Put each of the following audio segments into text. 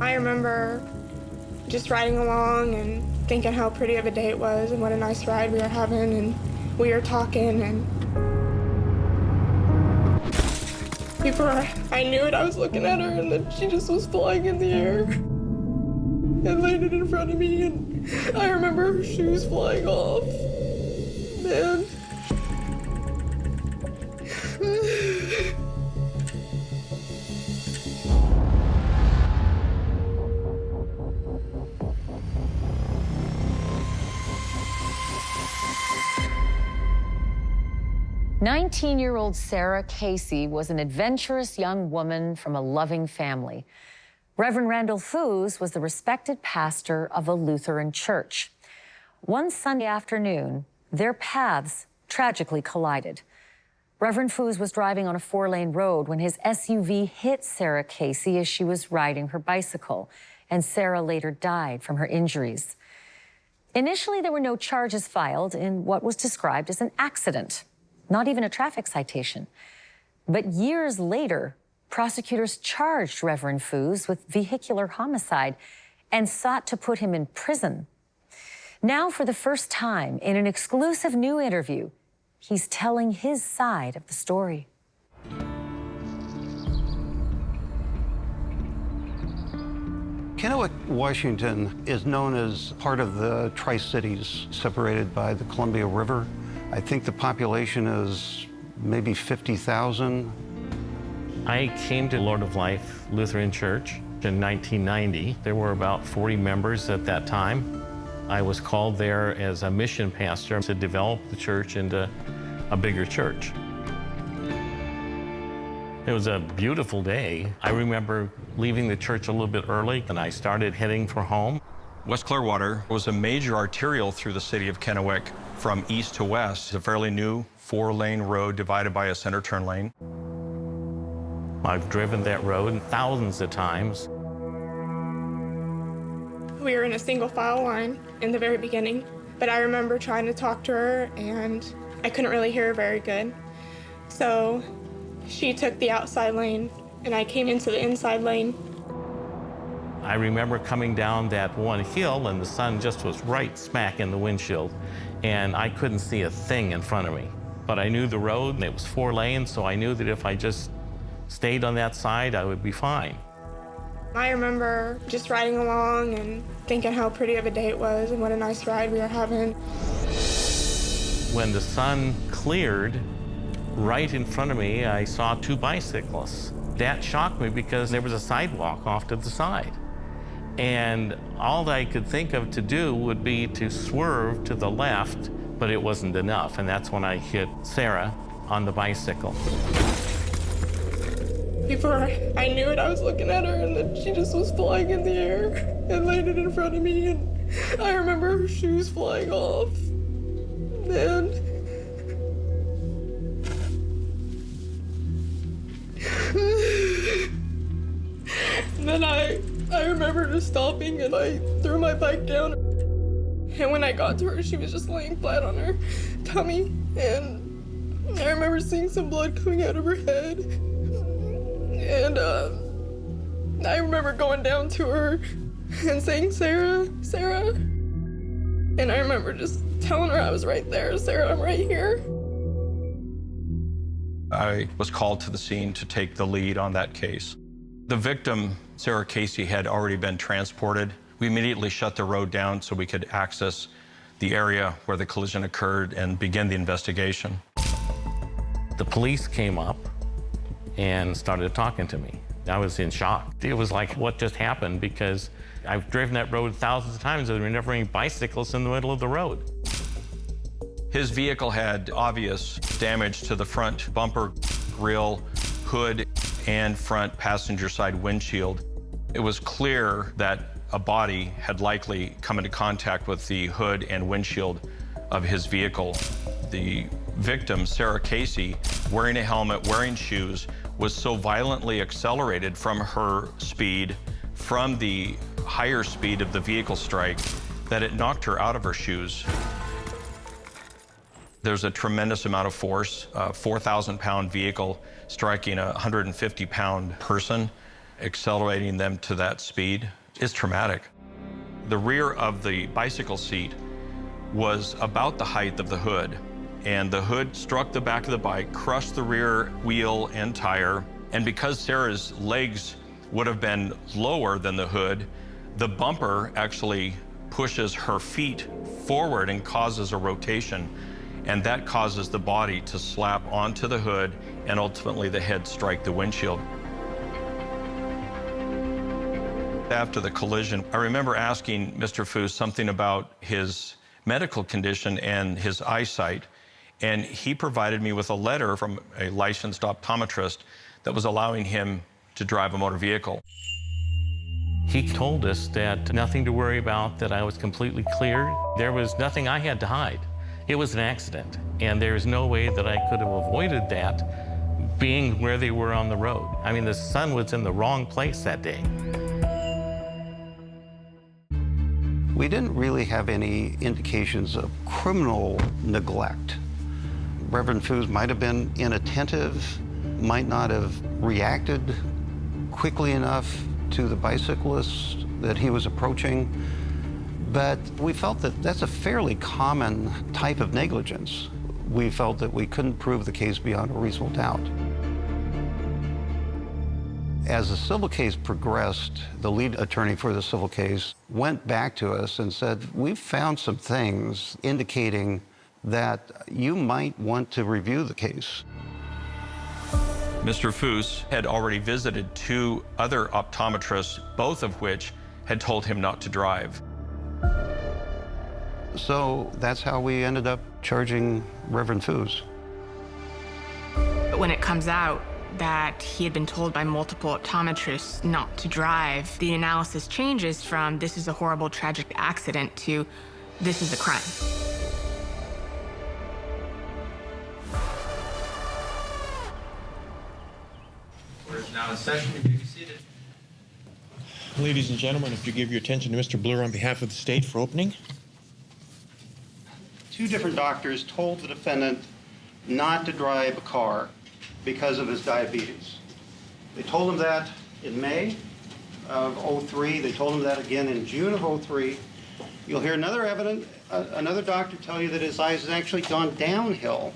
I remember just riding along and thinking how pretty of a day it was and what a nice ride we were having, and we were talking, and before I knew it, I was looking at her, and then she just was flying in the air and landed in front of me, and I remember her shoes flying off. Man. 19-year-old Sara Casey was an adventurous young woman from a loving family. Reverend Randall Foos was the respected pastor of a Lutheran church. One Sunday afternoon, their paths tragically collided. Reverend Foos was driving on a 4-lane road when his SUV hit Sara Casey as she was riding her bicycle, and Sara later died from her injuries. Initially, there were no charges filed in what was described as an accident, not even a traffic citation. But years later, prosecutors charged Reverend Foos with vehicular homicide and sought to put him in prison. Now, for the first time, in an exclusive new interview, he's telling his side of the story. Kennewick, Washington is known as part of the Tri-Cities, separated by the Columbia River. I think the population is maybe 50,000. I came to Lord of Life Lutheran Church in 1990. There were about 40 members at that time. I was called there as a mission pastor to develop the church into a bigger church. It was a beautiful day. I remember leaving the church a little bit early, and I started heading for home. West Clearwater was a major arterial through the city of Kennewick from east to west. It's a fairly new 4-lane road divided by a center turn lane. I've driven that road thousands of times. We were in a single file line in the very beginning, but I remember trying to talk to her, and I couldn't really hear her very good. So she took the outside lane, and I came into the inside lane. I remember coming down that one hill, and the sun just was right smack in the windshield, and I couldn't see a thing in front of me. But I knew the road, and it was 4 lanes, so I knew that if I just stayed on that side, I would be fine. I remember just riding along and thinking how pretty of a day it was and what a nice ride we were having. When the sun cleared, right in front of me, I saw 2 bicyclists. That shocked me because there was a sidewalk off to the side. And all that I could think of to do would be to swerve to the left, but it wasn't enough. And that's when I hit Sara on the bicycle. Before I knew it, I was looking at her, and then she just was flying in the air and landed in front of me, and I remember her shoes flying off. And then I remember just stopping, and I threw my bike down. And when I got to her, she was just laying flat on her tummy, and I remember seeing some blood coming out of her head. And I remember going down to her and saying, "Sara, Sara." And I remember just telling her I was right there. "Sara, I'm right here." I was called to the scene to take the lead on that case. The victim, Sara Casey, had already been transported. We immediately shut the road down so we could access the area where the collision occurred and begin the investigation. The police came up and started talking to me. I was in shock. It was like, what just happened? Because I've driven that road thousands of times, and there were never any bicyclists in the middle of the road. His vehicle had obvious damage to the front bumper, grille, hood, and front passenger side windshield. It was clear that a body had likely come into contact with the hood and windshield of his vehicle. The victim, Sara Casey, wearing a helmet, wearing shoes, was so violently accelerated from her speed, from the higher speed of the vehicle strike, that it knocked her out of her shoes. There's a tremendous amount of force, a 4,000-pound vehicle striking a 150-pound person. accelerating them to that speed is traumatic. The rear of the bicycle seat was about the height of the hood, and the hood struck the back of the bike, crushed the rear wheel and tire, and because Sarah's legs would have been lower than the hood, the bumper actually pushes her feet forward and causes a rotation, and that causes the body to slap onto the hood and ultimately the head strike the windshield. After the collision, I remember asking Mr. Foos something about his medical condition and his eyesight, and he provided me with a letter from a licensed optometrist that was allowing him to drive a motor vehicle. He told us that nothing to worry about, that I was completely cleared. There was nothing I had to hide. It was an accident, and there's no way that I could have avoided that being where they were on the road. I mean, the sun was in the wrong place that day. We didn't really have any indications of criminal neglect. Reverend Foos might have been inattentive, might not have reacted quickly enough to the bicyclist that he was approaching, but we felt that that's a fairly common type of negligence. We felt that we couldn't prove the case beyond a reasonable doubt. As the civil case progressed, the lead attorney for the civil case went back to us and said, we've found some things indicating that you might want to review the case. Mr. Foos had already visited 2 other optometrists, both of which had told him not to drive. So that's how we ended up charging Reverend Foos. When it comes out that he had been told by multiple optometrists not to drive, the analysis changes from this is a horrible, tragic accident to this is a crime. Court is now in session. You may be seated. Ladies and gentlemen, if you give your attention to Mr. Blur on behalf of the state for opening. 2 different doctors told the defendant not to drive a car because of his diabetes. They told him that in May of '03. They told him that again in June of '03. You'll hear another doctor tell you that his eyes have actually gone downhill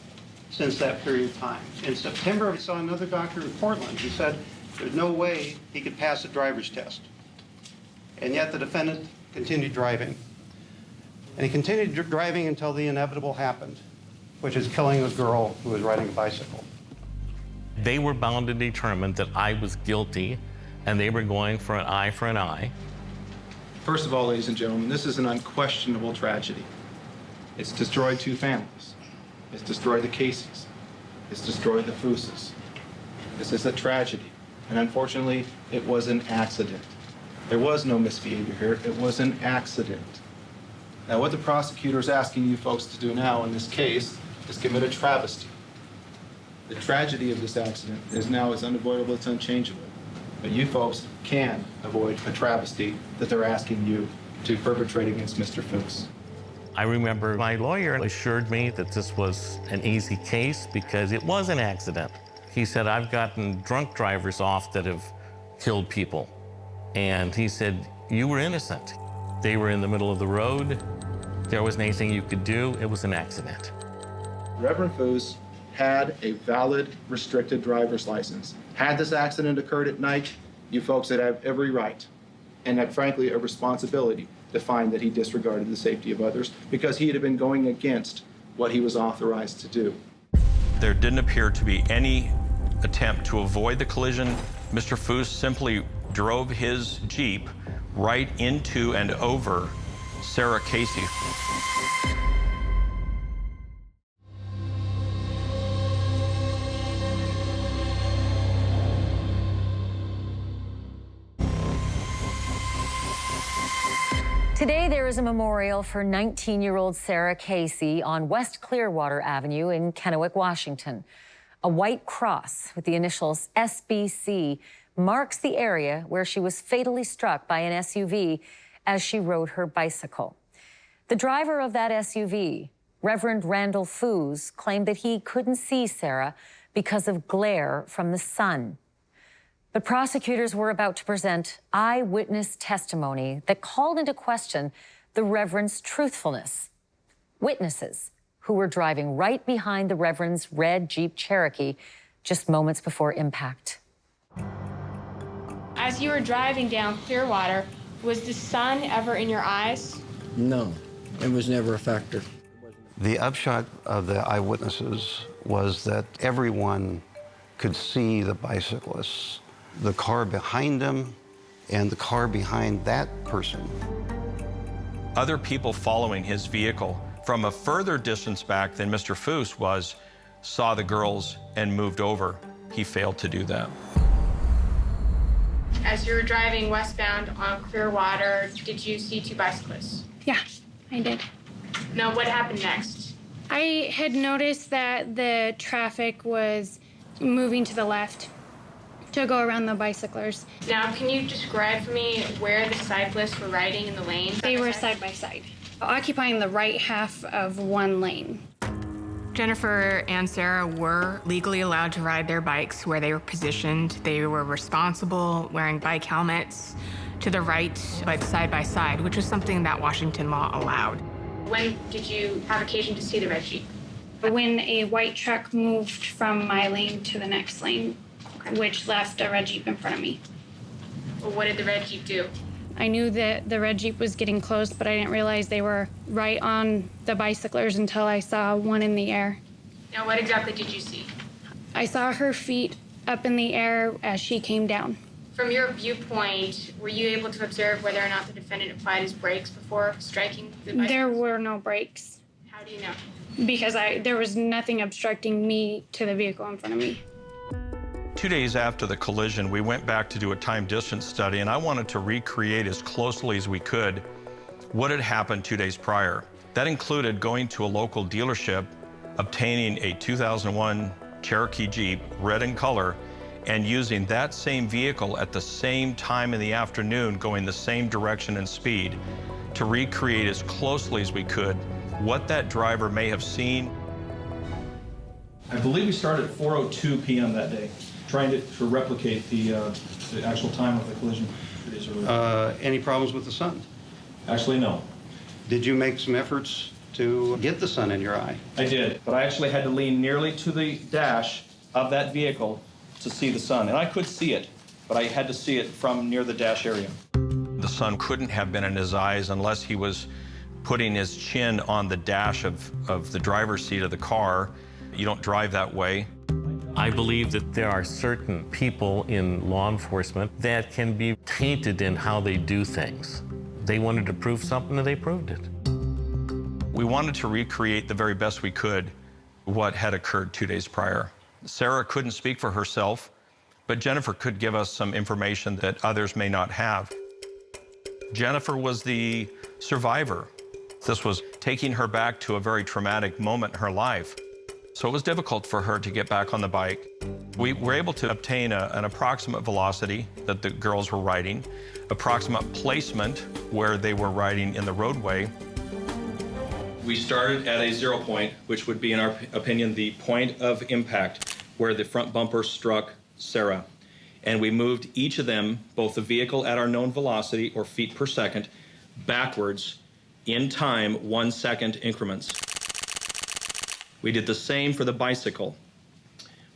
since that period of time. In September, I saw another doctor in Portland who said there's no way he could pass a driver's test. And yet the defendant continued driving. And he continued driving until the inevitable happened, which is killing a girl who was riding a bicycle. They were bound to determine that I was guilty, and they were going for an eye for an eye. First of all, ladies and gentlemen, this is an unquestionable tragedy. It's destroyed 2 families. It's destroyed the Caseys. It's destroyed the Fooses. This is a tragedy. And unfortunately, it was an accident. There was no misbehavior here. It was an accident. Now, what the prosecutor is asking you folks to do now in this case is commit a travesty. The tragedy of this accident is now as unavoidable as unchangeable. But you folks can avoid a travesty that they're asking you to perpetrate against Mr. Foos. I remember my lawyer assured me that this was an easy case because it was an accident. He said, I've gotten drunk drivers off that have killed people. And he said, you were innocent. They were in the middle of the road. There wasn't anything you could do. It was an accident. Reverend Foos had a valid restricted driver's license. Had this accident occurred at night, you folks would have every right and had, frankly, a responsibility to find that he disregarded the safety of others because he had been going against what he was authorized to do. There didn't appear to be any attempt to avoid the collision. Mr. Foos simply drove his Jeep right into and over Sara Casey. Today, there is a memorial for 19-year-old Sara Casey on West Clearwater Avenue in Kennewick, Washington. A white cross with the initials SBC marks the area where she was fatally struck by an SUV as she rode her bicycle. The driver of that SUV, Reverend Randall Foos, claimed that he couldn't see Sara because of glare from the sun. But But prosecutors were about to present eyewitness testimony that called into question the Reverend's truthfulness. Witnesses who were driving right behind the Reverend's red Jeep Cherokee just moments before impact. As you were driving down Clearwater, was the sun ever in your eyes? No, it was never a factor. The upshot of the eyewitnesses was that everyone could see the bicyclists, the car behind them, and the car behind that person. Other people following his vehicle from a further distance back than Mr. Foos was saw the girls and moved over. He failed to do that. As you were driving westbound on Clearwater, did you see two bicyclists? Yeah, I did. Now, what happened next? I had noticed that the traffic was moving to the left to go around the bicyclers. Now, can you describe for me where the cyclists were riding in the lane? They were side by side, occupying the right half of one lane. Jennifer and Sara were legally allowed to ride their bikes where they were positioned. They were responsible, wearing bike helmets to the right, but side by side, which was something that Washington law allowed. When did you have occasion to see the red Jeep? When a white truck moved from my lane to the next lane, which left a red Jeep in front of me. Well, what did the red Jeep do? I knew that the red Jeep was getting close, but I didn't realize they were right on the bicyclers until I saw one in the air. Now, what exactly did you see? I saw her feet up in the air as she came down. From your viewpoint, were you able to observe whether or not the defendant applied his brakes before striking the bicycle? There were no brakes. How do you know? Because there was nothing obstructing me to the vehicle in front of me. 2 days after the collision, we went back to do a time distance study, and I wanted to recreate as closely as we could what had happened 2 days prior. That included going to a local dealership, obtaining a 2001 Cherokee Jeep, red in color, and using that same vehicle at the same time in the afternoon, going the same direction and speed, to recreate as closely as we could what that driver may have seen. I believe we started at 4:02 p.m. that day, trying to replicate the actual time of the collision 2 days earlier. Any problems with the sun? Actually, no. Did you make some efforts to get the sun in your eye? I did, but I actually had to lean nearly to the dash of that vehicle to see the sun. And I could see it, but I had to see it from near the dash area. The sun couldn't have been in his eyes unless he was putting his chin on the dash of the driver's seat of the car. You don't drive that way. I believe that there are certain people in law enforcement that can be tainted in how they do things. They wanted to prove something and they proved it. We wanted to recreate the very best we could what had occurred 2 days prior. Sara couldn't speak for herself, but Jennifer could give us some information that others may not have. Jennifer was the survivor. This was taking her back to a very traumatic moment in her life. So it was difficult for her to get back on the bike. We were able to obtain an approximate velocity that the girls were riding, approximate placement where they were riding in the roadway. We started at a 0 point, which would be, in our opinion, the point of impact where the front bumper struck Sara. And we moved each of them, both the vehicle at our known velocity, or feet per second, backwards in time, 1 second increments. We did the same for the bicycle.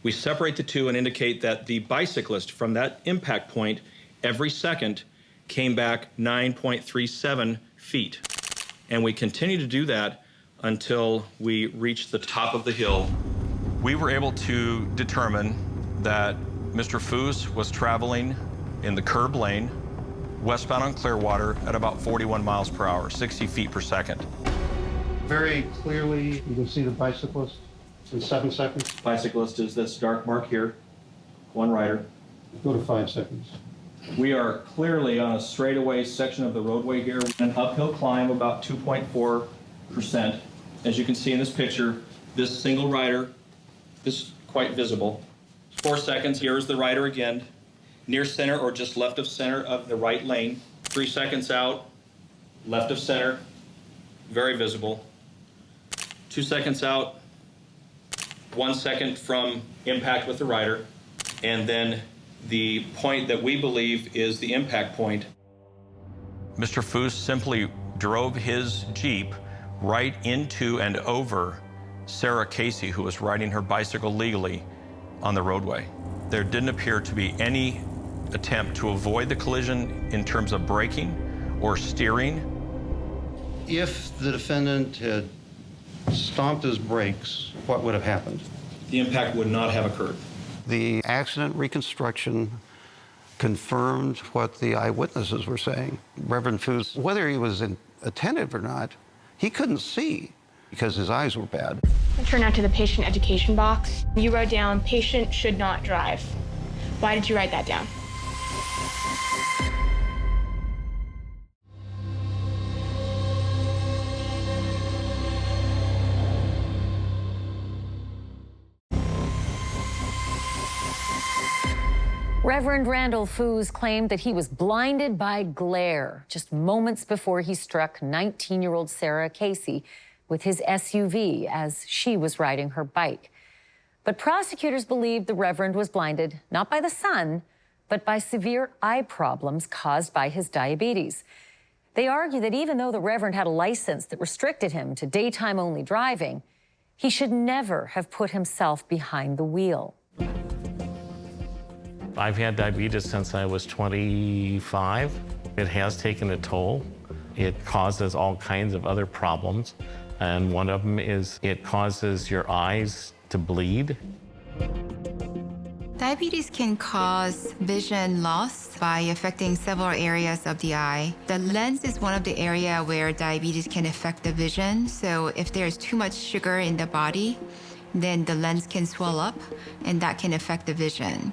We separate the two and indicate that the bicyclist from that impact point every second came back 9.37 feet. And we continue to do that until we reach the top of the hill. We were able to determine that Mr. Foos was traveling in the curb lane, westbound on Clearwater at about 41 miles per hour, 60 feet per second. Very clearly, you can see the bicyclist in 7 seconds. Bicyclist is this dark mark here, one rider. Go to 5 seconds. We are clearly on a straightaway section of the roadway here, an uphill climb about 2.4%. As you can see in this picture, this single rider is quite visible. 4 seconds, here's the rider again, near center or just left of center of the right lane. 3 seconds out, left of center, very visible. 2 seconds out, 1 second from impact with the rider, and then the point that we believe is the impact point. Mr. Foos simply drove his Jeep right into and over Sara Casey, who was riding her bicycle legally on the roadway. There didn't appear to be any attempt to avoid the collision in terms of braking or steering. If the defendant had stomped his brakes, what would have happened? The impact would not have occurred. The accident reconstruction confirmed what the eyewitnesses were saying. Reverend Foos, whether he was attentive or not, he couldn't see because his eyes were bad. I turn now to the patient education box. You wrote down, patient should not drive. Why did you write that down? Reverend Randall Foos claimed that he was blinded by glare just moments before he struck 19-year-old Sara Casey with his SUV as she was riding her bike. But prosecutors believed the Reverend was blinded not by the sun, but by severe eye problems caused by his diabetes. They argue that even though the Reverend had a license that restricted him to daytime-only driving, he should never have put himself behind the wheel. I've had diabetes since I was 25. It has taken a toll. It causes all kinds of other problems, and one of them is it causes your eyes to bleed. Diabetes can cause vision loss by affecting several areas of the eye. The lens is one of the areas where diabetes can affect the vision. So if there's too much sugar in the body, then the lens can swell up, and that can affect the vision.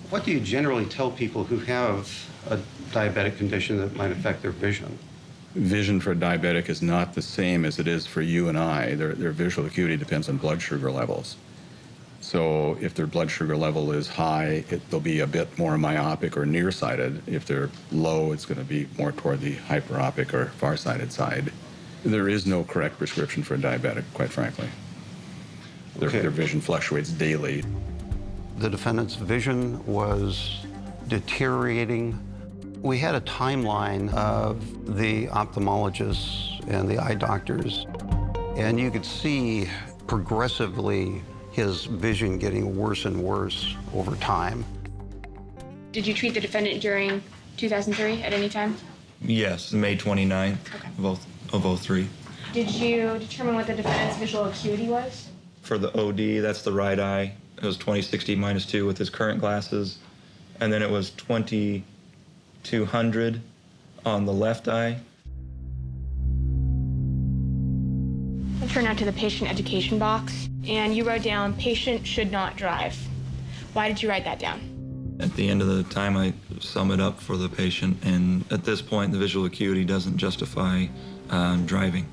What do you generally tell people who have a diabetic condition that might affect their vision? Vision for a diabetic is not the same as it is for you and I. Their visual acuity depends on blood sugar levels. So if their blood sugar level is high, they'll be a bit more myopic or nearsighted. If they're low, it's going to be more toward the hyperopic or farsighted side. There is no correct prescription for a diabetic, quite frankly. Their vision fluctuates daily. The defendant's vision was deteriorating. We had a timeline of the ophthalmologists and the eye doctors, and you could see progressively his vision getting worse and worse over time. Did you treat the defendant during 2003 at any time? Yes, May 29th of 03. Did you determine what the defendant's visual acuity was? For the OD, that's the right eye. It was 20/60 -2 with his current glasses. And then it was 20/200 on the left eye. I turn now to the patient education box, and you wrote down, patient should not drive. Why did you write that down? At the end of the time, I sum it up for the patient, and at this point, the visual acuity doesn't justify driving.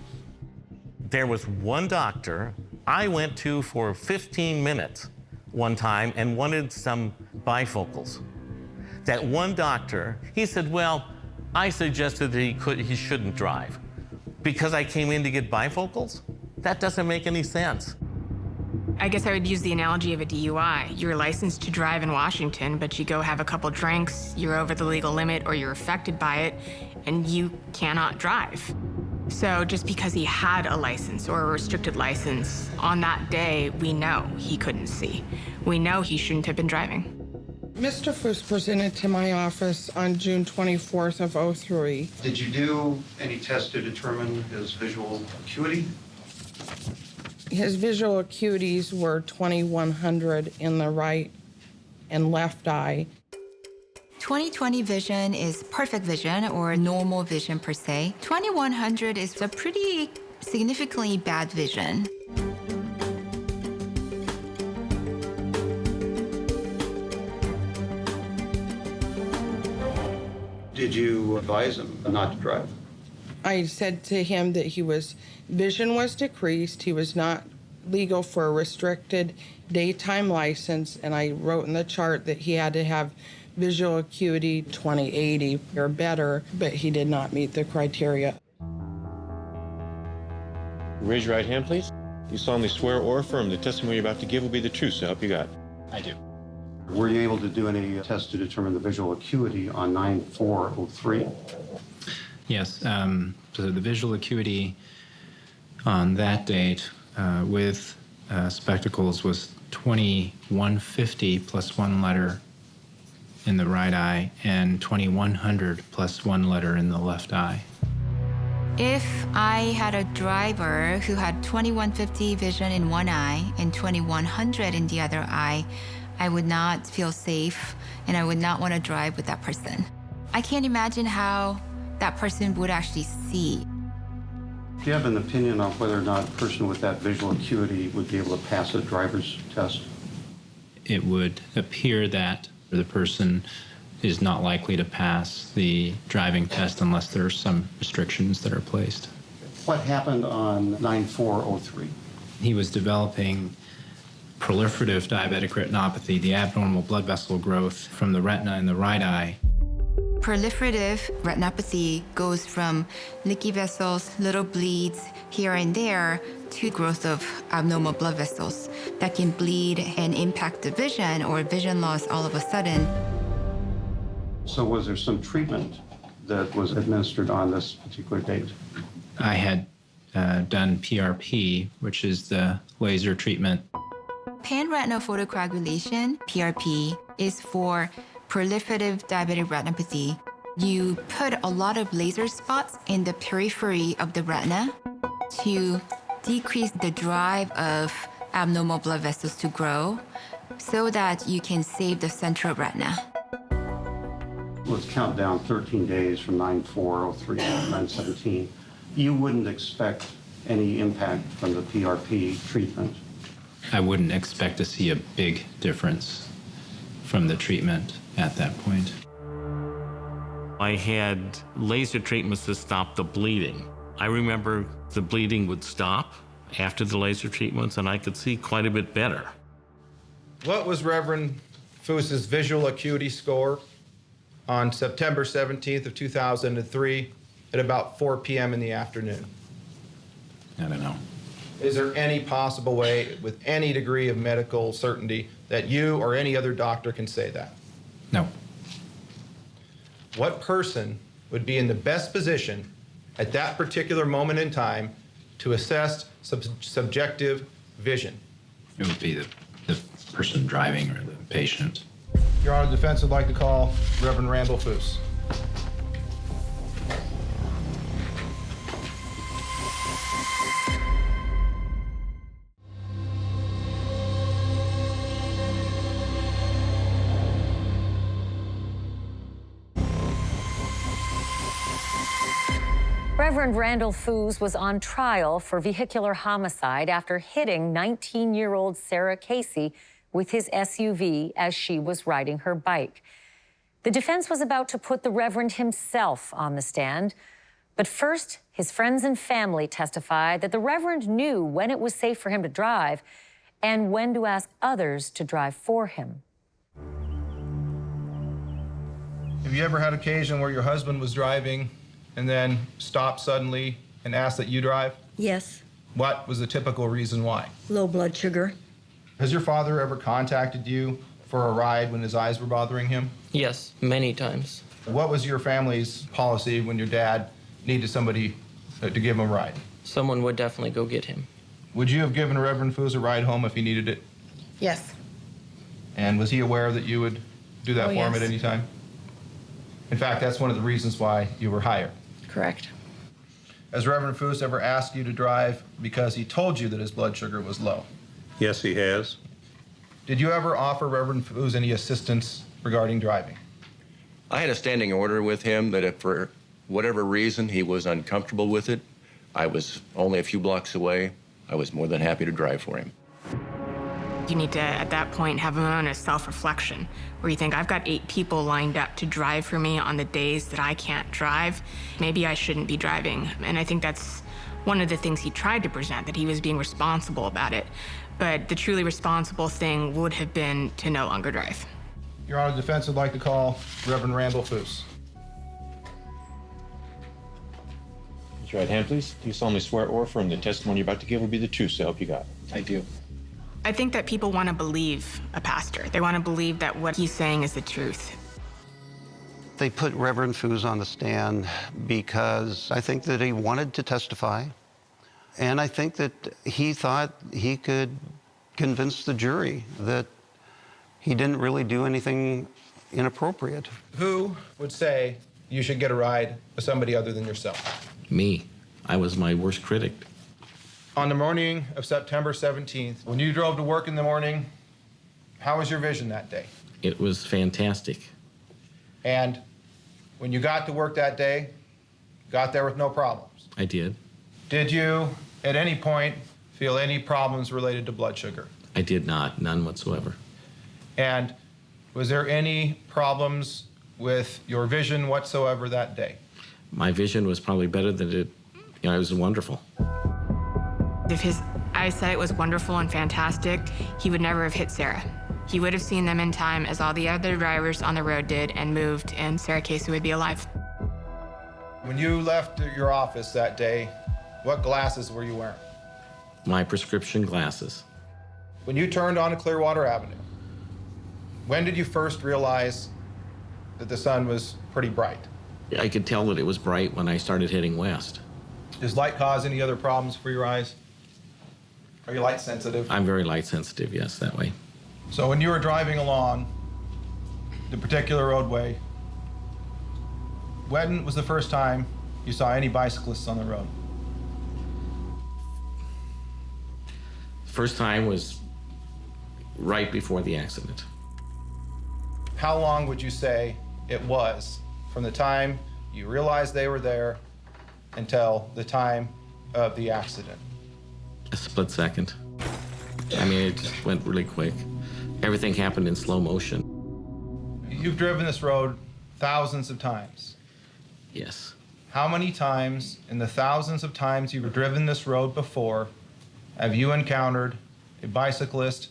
There was one doctor I went to for 15 minutes one time and wanted some bifocals. That one doctor, he said, well, I suggested that he shouldn't drive because I came in to get bifocals? That doesn't make any sense. I guess I would use the analogy of a DUI. You're licensed to drive in Washington, but you go have a couple drinks, you're over the legal limit, or you're affected by it, and you cannot drive. So just because he had a license or a restricted license, on that day, we know he couldn't see. We know he shouldn't have been driving. Mr. Foos presented to my office on June 24th of 03. Did you do any tests to determine his visual acuity? His visual acuities were 2100 in the right and left eye. 20/20 vision is perfect vision or normal vision per se. 2100 is a pretty significantly bad vision. Did you advise him not to drive? I said to him that vision was decreased, he was not legal for a restricted daytime license, and I wrote in the chart that he had to have visual acuity 20/80 or better, but he did not meet the criteria. Raise your right hand, please. Do you solemnly swear or affirm the testimony you're about to give will be the truth, so help you God? I do. Were you able to do any tests to determine the visual acuity on 9/4/03? Yes, so the visual acuity on that date with spectacles was 2150 plus one letter in the right eye and 2100 plus one letter in the left eye. If I had a driver who had 2150 vision in one eye and 2100 in the other eye, I would not feel safe and I would not want to drive with that person. I can't imagine how that person would actually see. Do you have an opinion on whether or not a person with that visual acuity would be able to pass a driver's test? It would appear that the person is not likely to pass the driving test unless there are some restrictions that are placed. What happened on 9/4/03? He was developing proliferative diabetic retinopathy, the abnormal blood vessel growth from the retina in the right eye. Proliferative retinopathy goes from leaky vessels, little bleeds here and there, to growth of abnormal blood vessels that can bleed and impact the vision or vision loss all of a sudden. So was there some treatment that was administered on this particular date? I had done PRP, which is the laser treatment. Pan-retinal photocoagulation, PRP, is for proliferative diabetic retinopathy. You put a lot of laser spots in the periphery of the retina to decrease the drive of abnormal blood vessels to grow so that you can save the central retina. Let's count down 13 days from 9/4/03 to 9/17. You wouldn't expect any impact from the PRP treatment? I wouldn't expect to see a big difference from the treatment at that point. I had laser treatments to stop the bleeding. I remember the bleeding would stop after the laser treatments, and I could see quite a bit better. What was Reverend Foos's visual acuity score on September 17th of 2003 at about 4 p.m. in the afternoon? I don't know. Is there any possible way, with any degree of medical certainty, that you or any other doctor can say that? No. What person would be in the best position at that particular moment in time to assess subjective vision? It would be the person driving or the patient. Your Honor, the defense would like to call Reverend Randall Foos. Reverend Randall Foos was on trial for vehicular homicide after hitting 19-year-old Sara Casey with his SUV as she was riding her bike. The defense was about to put the Reverend himself on the stand, but first, his friends and family testified that the Reverend knew when it was safe for him to drive and when to ask others to drive for him. Have you ever had occasion where your husband was driving and then stopped suddenly and asked that you drive? Yes. What was the typical reason why? Low blood sugar. Has your father ever contacted you for a ride when his eyes were bothering him? Yes, many times. What was your family's policy when your dad needed somebody to give him a ride? Someone would definitely go get him. Would you have given Reverend Foos a ride home if he needed it? Yes. And was he aware that you would do that for him at any time? In fact, that's one of the reasons why you were hired. Correct. Has Reverend Foos ever asked you to drive because he told you that his blood sugar was low? Yes, he has. Did you ever offer Reverend Foos any assistance regarding driving? I had a standing order with him that if for whatever reason he was uncomfortable with it, I was only a few blocks away, I was more than happy to drive for him. You need to, at that point, have a moment of self-reflection where you think, I've got 8 people lined up to drive for me on the days that I can't drive. Maybe I shouldn't be driving. And I think that's one of the things he tried to present, that he was being responsible about it. But the truly responsible thing would have been to no longer drive. Your Honor, the defense would like to call Reverend Randall Foos. Raise your right hand, please. Do you solemnly swear or affirm the testimony you're about to give will be the truth, so help you God? I do. I think that people want to believe a pastor. They want to believe that what he's saying is the truth. They put Reverend Foos on the stand because I think that he wanted to testify, and I think that he thought he could convince the jury that he didn't really do anything inappropriate. Who would say you should get a ride with somebody other than yourself? Me. I was my worst critic. On the morning of September 17th, when you drove to work in the morning, how was your vision that day? It was fantastic. And when you got to work that day, got there with no problems? I did. Did you, at any point, feel any problems related to blood sugar? I did not, none whatsoever. And was there any problems with your vision whatsoever that day? My vision was probably better than it, it was wonderful. If his eyesight was wonderful and fantastic, he would never have hit Sara. He would have seen them in time as all the other drivers on the road did and moved, and Sara Casey would be alive. When you left your office that day, what glasses were you wearing? My prescription glasses. When you turned onto Clearwater Avenue, when did you first realize that the sun was pretty bright? I could tell that it was bright when I started heading west. Does light cause any other problems for your eyes? Are you light sensitive? I'm very light sensitive, yes, that way. So when you were driving along the particular roadway, when was the first time you saw any bicyclists on the road? First time was right before the accident. How long would you say it was from the time you realized they were there until the time of the accident? A split second. I mean, it just went really quick. Everything happened in slow motion. You've driven this road thousands of times. Yes. How many times in the thousands of times you've driven this road before have you encountered a bicyclist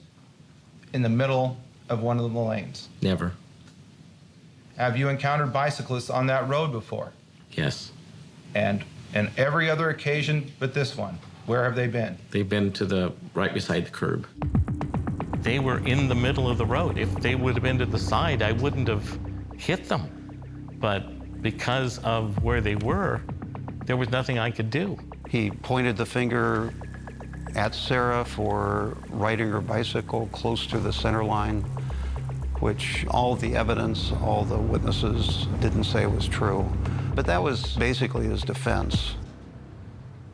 in the middle of one of the lanes? Never. Have you encountered bicyclists on that road before? Yes. And every other occasion but this one, where have they been? They've been to the right beside the curb. They were in the middle of the road. If they would have been to the side, I wouldn't have hit them. But because of where they were, there was nothing I could do. He pointed the finger at Sara for riding her bicycle close to the center line, which all the evidence, all the witnesses didn't say was true. But that was basically his defense.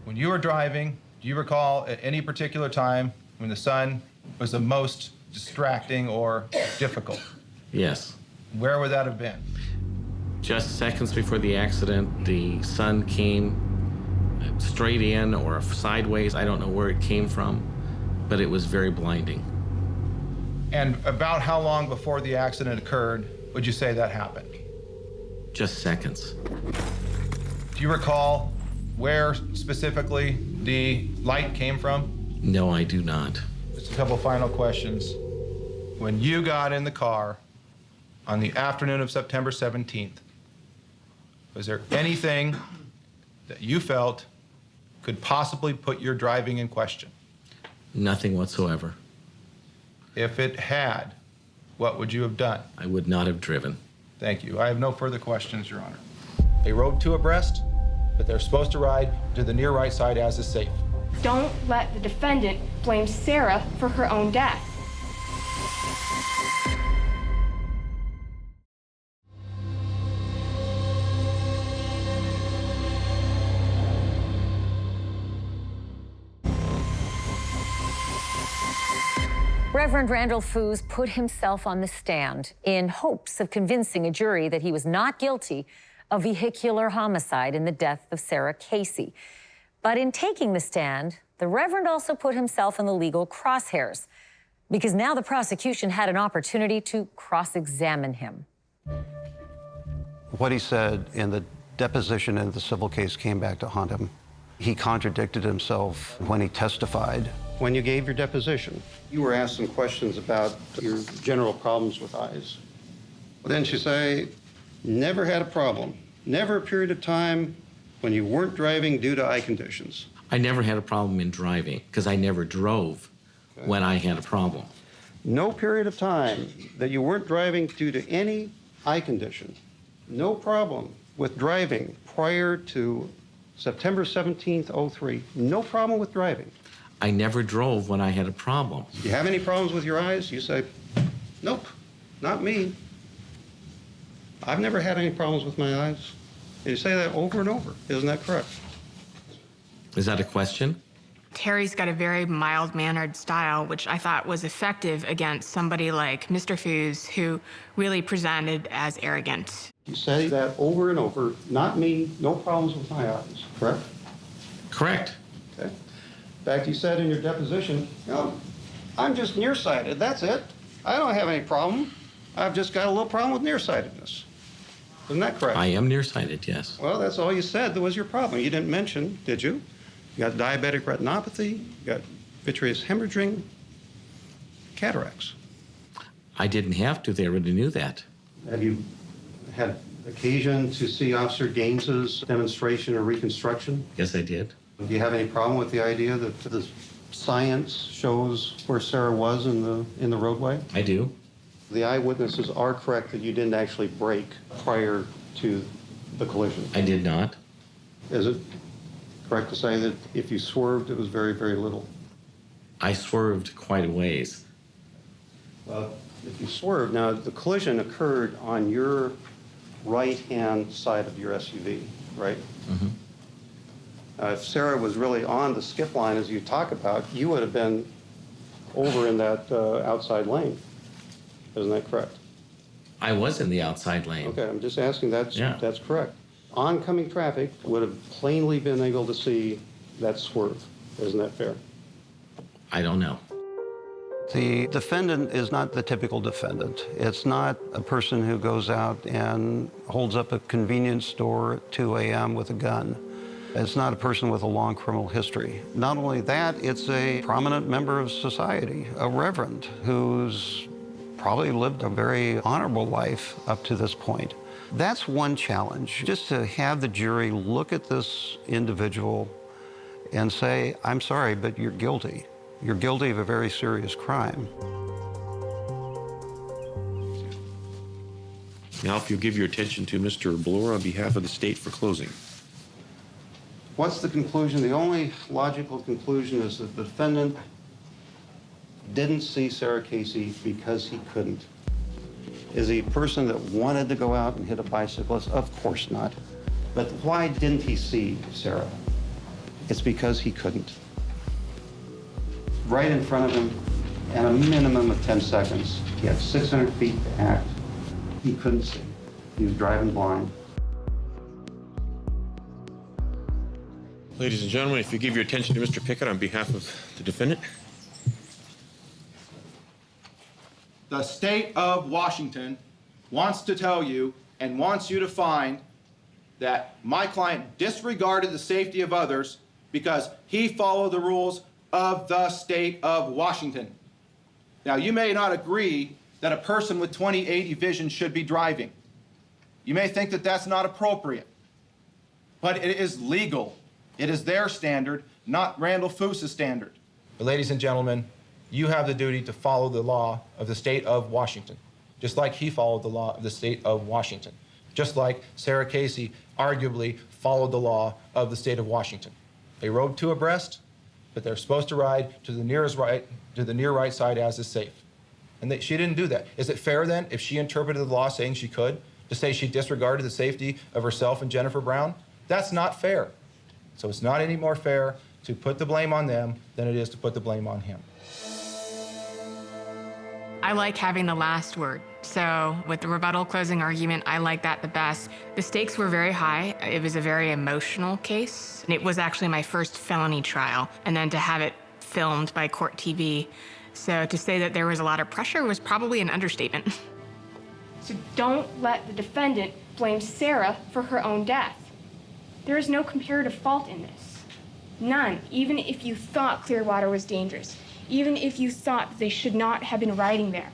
When you were driving, do you recall at any particular time when the sun was the most distracting or difficult? Yes. Where would that have been? Just seconds before the accident, the sun came straight in or sideways. I don't know where it came from, but it was very blinding. And about how long before the accident occurred would you say that happened? Just seconds. Do you recall where specifically the light came from? No, I do not. Just a couple final questions. When you got in the car on the afternoon of September 17th, was there anything that you felt could possibly put your driving in question? Nothing whatsoever. If it had, what would you have done? I would not have driven. Thank you. I have no further questions, Your Honor. They rode two abreast, but they're supposed to ride to the near right side as is safe. Don't let the defendant blame Sara for her own death. Reverend Randall Foos put himself on the stand in hopes of convincing a jury that he was not guilty of vehicular homicide in the death of Sara Casey. But in taking the stand, the Reverend also put himself in the legal crosshairs because now the prosecution had an opportunity to cross-examine him. What he said in the deposition in the civil case came back to haunt him. He contradicted himself when he testified. When you gave your deposition, you were asked some questions about your general problems with eyes. Well, didn't you say, never had a problem, never a period of time when you weren't driving due to eye conditions? I never had a problem in driving because I never drove when I had a problem. No period of time that you weren't driving due to any eye condition. No problem with driving prior to September 17th, 03. No problem with driving. I never drove when I had a problem. You have any problems with your eyes? You say, nope, not me. I've never had any problems with my eyes. And you say that over and over. Isn't that correct? Is that a question? Terry's got a very mild-mannered style, which I thought was effective against somebody like Mr. Foos, who really presented as arrogant. You say that over and over, not me, no problems with my eyes, correct? Correct. Okay. In fact, you said in your deposition, no, I'm just nearsighted, that's it. I don't have any problem. I've just got a little problem with nearsightedness. Isn't that correct? I am nearsighted, yes. Well, that's all you said that was your problem. You didn't mention, did you? You got diabetic retinopathy, you got vitreous hemorrhaging, cataracts. I didn't have to. They already knew that. Have you had occasion to see Officer Gaines's demonstration of reconstruction? Yes, I did. Do you have any problem with the idea that the science shows where Sara was in the roadway? I do. The eyewitnesses are correct that you didn't actually brake prior to the collision. I did not. Is it correct to say that if you swerved, it was very, very little? I swerved quite a ways. Well, if you swerved, now the collision occurred on your right-hand side of your SUV, right? Mm-hmm. If Sara was really on the skip line, as you talk about, you would have been over in that outside lane. Isn't that correct? I was in the outside lane. Okay, I'm just asking, that's correct. Oncoming traffic would have plainly been able to see that swerve. Isn't that fair? I don't know. The defendant is not the typical defendant. It's not a person who goes out and holds up a convenience store at 2 a.m. with a gun. It's not a person with a long criminal history. Not only that, it's a prominent member of society, a reverend who's probably lived a very honorable life up to this point. That's one challenge, just to have the jury look at this individual and say, I'm sorry, but you're guilty. You're guilty of a very serious crime. Now, if you'll give your attention to Mr. Bloor on behalf of the state for closing. What's the conclusion? The only logical conclusion is that the defendant didn't see Sara Casey because he couldn't. Is he a person that wanted to go out and hit a bicyclist? Of course not. But why didn't he see Sara? It's because he couldn't. Right in front of him, and a minimum of 10 seconds. He had 600 feet to act. He couldn't see. He was driving blind. Ladies and gentlemen, if you give your attention to Mr. Pickett on behalf of the defendant. The state of Washington wants to tell you and wants you to find that my client disregarded the safety of others because he followed the rules of the state of Washington. Now, you may not agree that a person with 20/80 vision should be driving. You may think that that's not appropriate, but it is legal. It is their standard, not Randall Foos' standard. But ladies and gentlemen, you have the duty to follow the law of the state of Washington, just like he followed the law of the state of Washington, just like Sara Casey arguably followed the law of the state of Washington. They rode two abreast, but they're supposed to ride to the near right side as is safe. And she didn't do that. Is it fair then, if she interpreted the law saying she could, to say she disregarded the safety of herself and Jennifer Brown? That's not fair. So it's not any more fair to put the blame on them than it is to put the blame on him. I like having the last word. So with the rebuttal closing argument, I like that the best. The stakes were very high. It was a very emotional case. And it was actually my first felony trial. And then to have it filmed by Court TV. So to say that there was a lot of pressure was probably an understatement. So don't let the defendant blame Sara for her own death. There is no comparative fault in this. None, even if you thought Clearwater was dangerous. Even if you thought they should not have been riding there,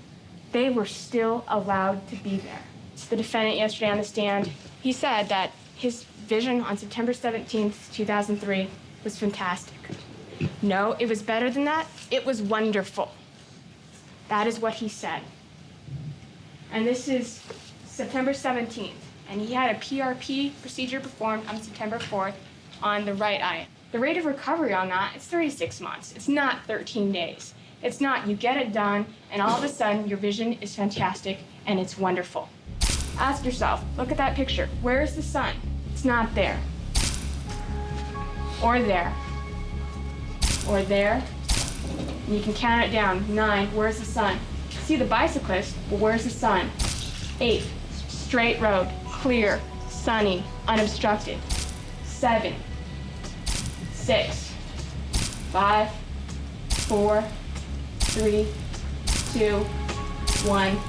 they were still allowed to be there. The defendant yesterday on the stand, he said that his vision on September 17th, 2003 was fantastic. No, it was better than that. It was wonderful. That is what he said. And this is September 17th. And he had a PRP procedure performed on September 4th on the right eye. The rate of recovery on that is 36 months. It's not 13 days. It's not you get it done and all of a sudden your vision is fantastic and it's wonderful. Ask yourself, look at that picture. Where is the sun? It's not there. Or there. Or there. And you can count it down. 9, where's the sun? See the bicyclist, but where's the sun? 8, straight road, clear, sunny, unobstructed. 7, 6, 5, 4, 3, 2, 1,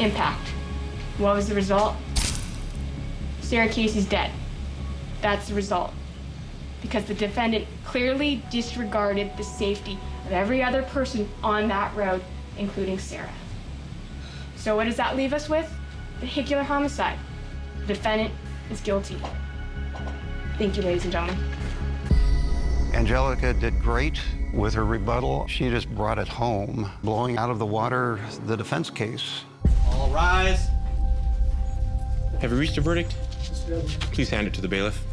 impact. What was the result? Sara Casey's dead. That's the result. Because the defendant clearly disregarded the safety of every other person on that road, including Sara. So what does that leave us with? Vehicular homicide. The defendant is guilty. Thank you, ladies and gentlemen. Angelica did great with her rebuttal. She just brought it home, blowing out of the water the defense case. All rise. Have you reached a verdict? Please hand it to the bailiff.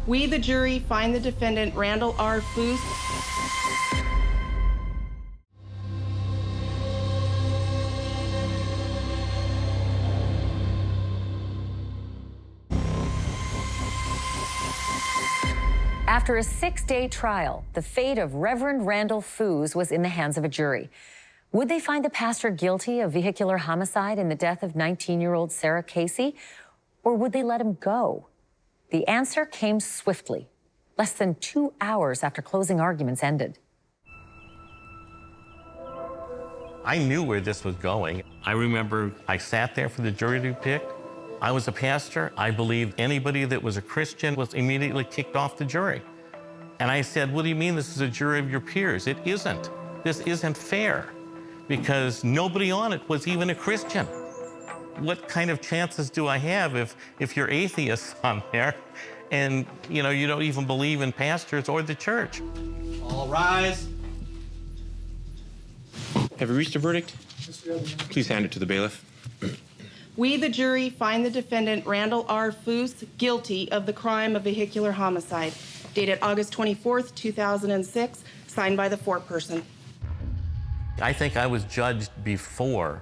We, the jury, find the defendant Randall R. Foos. After a 6-day trial, the fate of Reverend Randall Foos was in the hands of a jury. Would they find the pastor guilty of vehicular homicide in the death of 19-year-old Sara Casey, or would they let him go? The answer came swiftly, less than 2 hours after closing arguments ended. I knew where this was going. I remember I sat there for the jury to pick. I was a pastor. I believed anybody that was a Christian was immediately kicked off the jury. And I said, what do you mean this is a jury of your peers? It isn't. This isn't fair because nobody on it was even a Christian. What kind of chances do I have if you're atheists on there and you don't even believe in pastors or the church? All rise. Have you reached a verdict? Please hand it to the bailiff. We, the jury, find the defendant Randall R. Foos guilty of the crime of vehicular homicide, dated August 24th, 2006, signed by the foreperson. I think I was judged before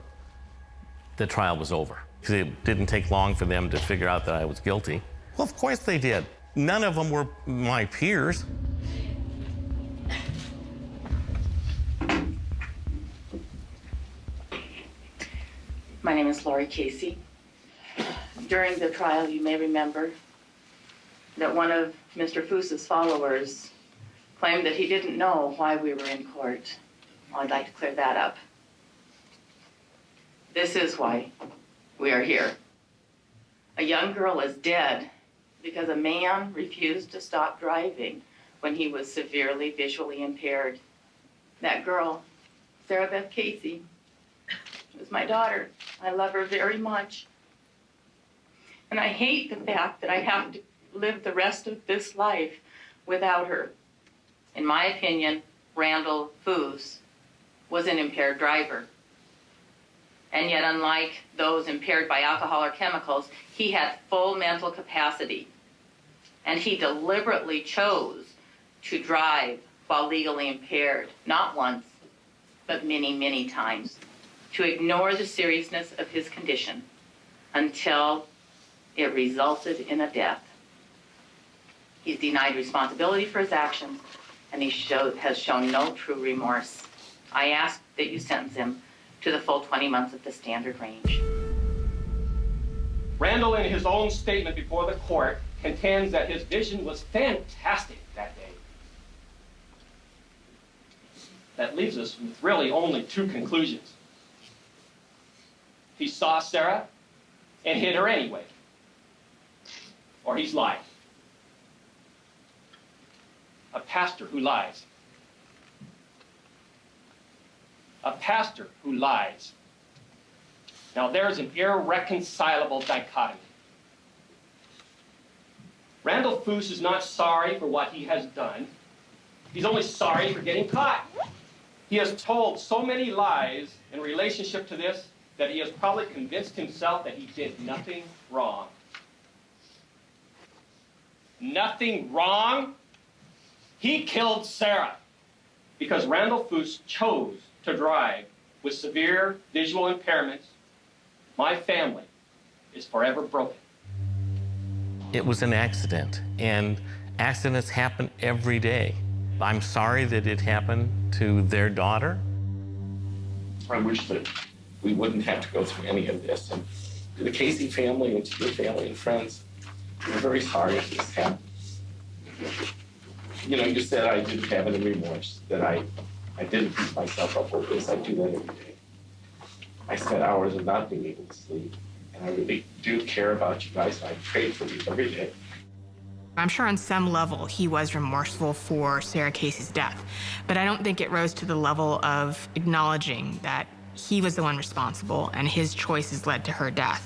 the trial was over, because it didn't take long for them to figure out that I was guilty. Well, of course they did. None of them were my peers. My name is Sara Casey. During the trial, you may remember that one of Mr. Foos's followers claimed that he didn't know why we were in court. Well, I'd like to clear that up. This is why we are here. A young girl is dead because a man refused to stop driving when he was severely visually impaired. That girl, Sara Casey, was my daughter. I love her very much. And I hate the fact that I have to live the rest of this life without her. In my opinion, Randall Foos was an impaired driver. And yet, unlike those impaired by alcohol or chemicals, he had full mental capacity. And he deliberately chose to drive while legally impaired, not once, but many, many times, to ignore the seriousness of his condition until it resulted in a death. He's denied responsibility for his actions, and he has shown no true remorse. I ask that you sentence him to the full 20 months of the standard range. Randall, in his own statement before the court, contends that his vision was fantastic that day. That leaves us with really only two conclusions. He saw Sara and hit her anyway, or he's lied. A pastor who lies. A pastor who lies. Now there's an irreconcilable dichotomy. Randall Foos is not sorry for what he has done. He's only sorry for getting caught. He has told so many lies in relationship to this that he has probably convinced himself that he did nothing wrong. Nothing wrong? He killed Sara because Randall Foos chose to drive with severe visual impairments. My family is forever broken. It was an accident, and accidents happen every day. I'm sorry that it happened to their daughter. I wish that we wouldn't have to go through any of this. And to the Casey family and to your family and friends, we're very sorry if this happened. You know, you said I didn't have any remorse, that I didn't beat myself up over this. I do that every day. I spent hours of not being able to sleep, and I really do care about you guys, and I pray for you every day. I'm sure on some level he was remorseful for Sara Casey's death, but I don't think it rose to the level of acknowledging that he was the one responsible and his choices led to her death.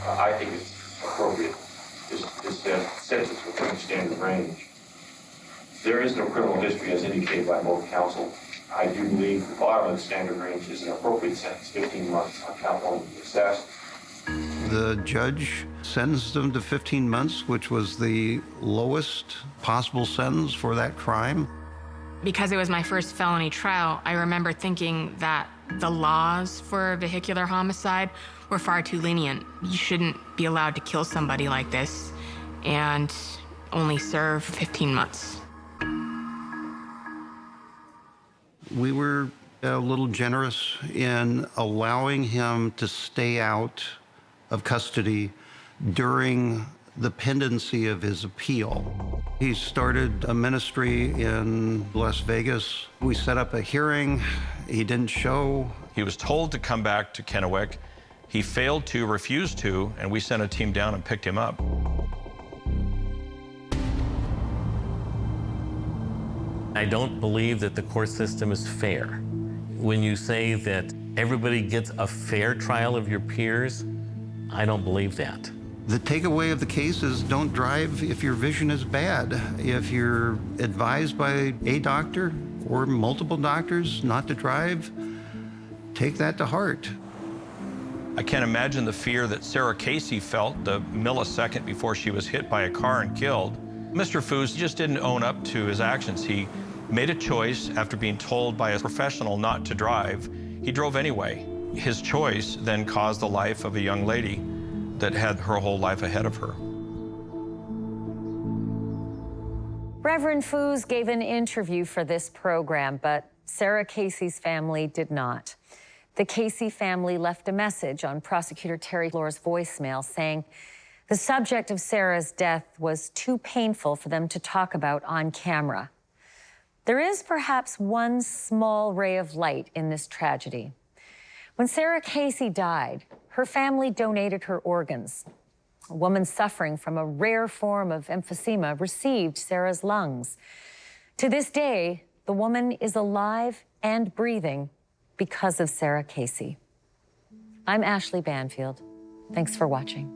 I think it's appropriate. This sentence within standard range. There is no criminal history as indicated by both counsel. I do believe the bottom of the standard range is an appropriate sentence, 15 months on count one of the assassin. The judge sentenced him to 15 months, which was the lowest possible sentence for that crime. Because it was my first felony trial, I remember thinking that the laws for vehicular homicide were far too lenient. You shouldn't be allowed to kill somebody like this and only serve 15 months. We were a little generous in allowing him to stay out of custody during the pendency of his appeal. He started a ministry in Las Vegas. We set up a hearing. He didn't show. He was told to come back to Kennewick. He failed to, refused to, and we sent a team down and picked him up. I don't believe that the court system is fair. When you say that everybody gets a fair trial of your peers, I don't believe that. The takeaway of the case is don't drive if your vision is bad. If you're advised by a doctor or multiple doctors not to drive, take that to heart. I can't imagine the fear that Sara Casey felt the millisecond before she was hit by a car and killed. Mr. Foos just didn't own up to his actions. He made a choice after being told by a professional not to drive. He drove anyway. His choice then caused the life of a young lady that had her whole life ahead of her. Reverend Foos gave an interview for this program, but Sara Casey's family did not. The Casey family left a message on Prosecutor Terry Floor's voicemail saying the subject of Sara's death was too painful for them to talk about on camera. There is perhaps one small ray of light in this tragedy. When Sara Casey died, her family donated her organs. A woman suffering from a rare form of emphysema received Sara's lungs. To this day, the woman is alive and breathing because of Sara Casey. I'm Ashley Banfield. Thanks for watching.